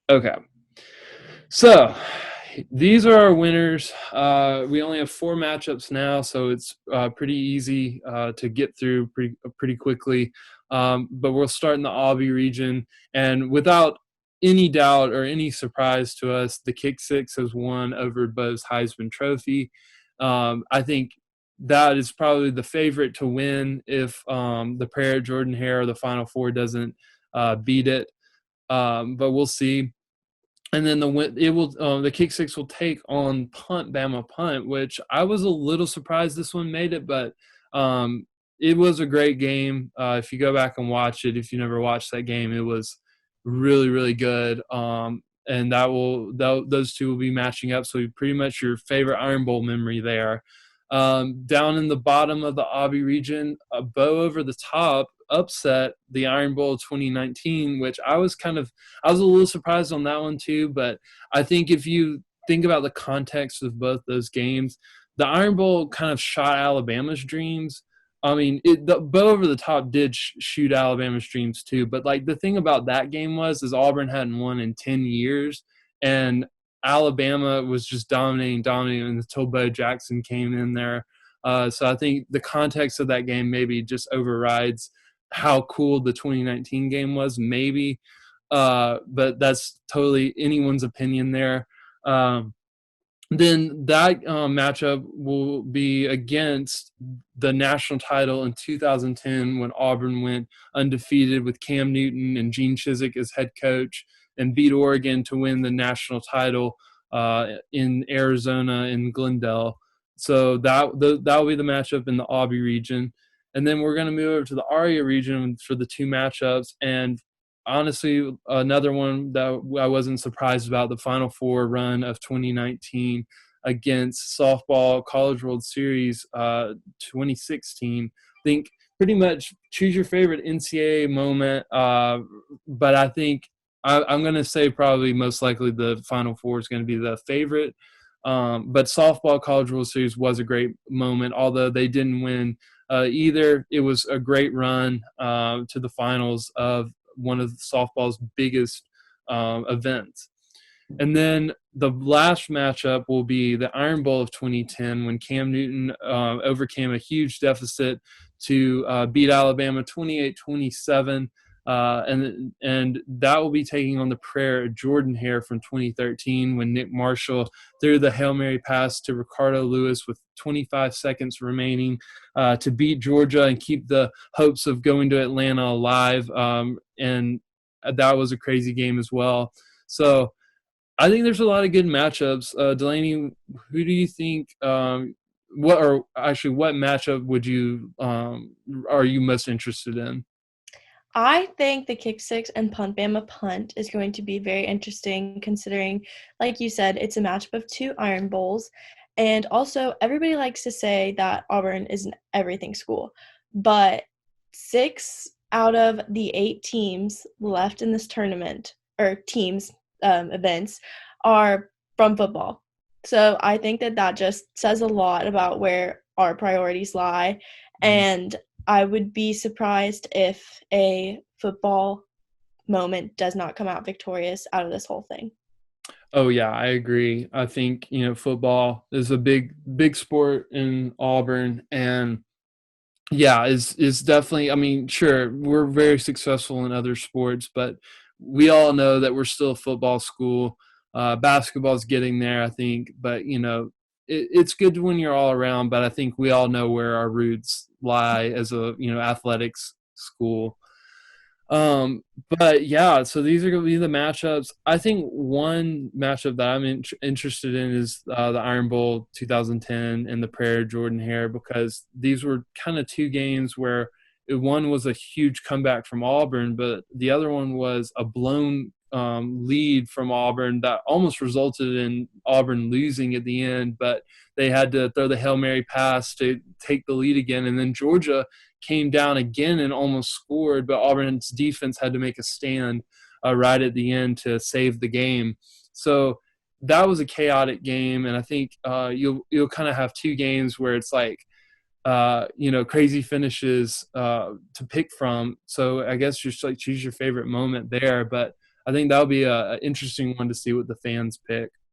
Okay. So these are our winners. We only have 4 matchups now, so it's pretty easy to get through pretty quickly. But we'll start in the Aubie region, and without any doubt or any surprise to us, the Kick Six has won over Bo's Heisman Trophy. I think that is probably the favorite to win if the Prayer Jordan Hare or the Final Four doesn't beat it. But we'll see. And then the Kick Six will take on Punt Bama Punt, which I was a little surprised this one made it, but it was a great game. If you go back and watch it, if you never watched that game, it was really really good. And those two will be matching up. So pretty much your favorite Iron Bowl memory there. Down in the bottom of the Aubie region, a Bow Over the Top upset the Iron Bowl 2019, which I was a little surprised on that one too. But I think if you think about the context of both those games, the Iron Bowl kind of shot Alabama's dreams. I mean, the Bow Over the Top did shoot Alabama's dreams too. But like the thing about that game is Auburn hadn't won in 10 years, and Alabama was just dominating until Bo Jackson came in there. So I think the context of that game maybe just overrides how cool the 2019 game was, maybe. But that's totally anyone's opinion there. Then that matchup will be against the national title in 2010 when Auburn went undefeated with Cam Newton and Gene Chizik as head coach and beat Oregon to win the national title in Arizona in Glendale. So that will be the matchup in the Aubie region. And then we're going to move over to the Aria region for the 2 matchups. And honestly, another one that I wasn't surprised about, the Final Four run of 2019 against softball College World Series 2016. I think pretty much choose your favorite NCAA moment, but I think I'm going to say probably most likely the Final Four is going to be the favorite. But softball College World Series was a great moment, although they didn't win either. It was a great run to the finals of one of softball's biggest events. And then the last matchup will be the Iron Bowl of 2010 when Cam Newton overcame a huge deficit to beat Alabama 28-27. And that will be taking on the prayer of Jordan Hare from 2013 when Nick Marshall threw the Hail Mary pass to Ricardo Lewis with 25 seconds remaining to beat Georgia and keep the hopes of going to Atlanta alive. And that was a crazy game as well. So I think there's a lot of good matchups. Delaney, who do you think what matchup would you are you most interested in? I think the Kick Six and Punt Bama Punt is going to be very interesting considering, like you said, it's a matchup of 2 Iron Bowls. And also, everybody likes to say that Auburn is an everything school. But 6 out of the 8 teams left in this tournament, or teams, events, are from football. So I think that just says a lot about where our priorities lie. And I would be surprised if a football moment does not come out victorious out of this whole thing. Oh yeah, I agree. I think, football is a big sport in Auburn, and yeah, is definitely, I mean, sure, we're very successful in other sports, but we all know that we're still a football school. Basketball's getting there, I think, but it's good when you're all around, but I think we all know where our roots lie as a, athletics school. Um, but yeah, so these are going to be the matchups. I think one matchup that I'm interested in is the Iron Bowl 2010 and the Prayer Jordan Hare, because these were kind of 2 games where one was a huge comeback from Auburn, but the other one was a blown lead from Auburn that almost resulted in Auburn losing at the end, but they had to throw the Hail Mary pass to take the lead again. And then Georgia came down again and almost scored, but Auburn's defense had to make a stand right at the end to save the game. So that was a chaotic game, and I think you'll kind of have 2 games where it's like crazy finishes to pick from. So I guess just like choose your favorite moment there. But I think that'll be a interesting one to see what the fans pick.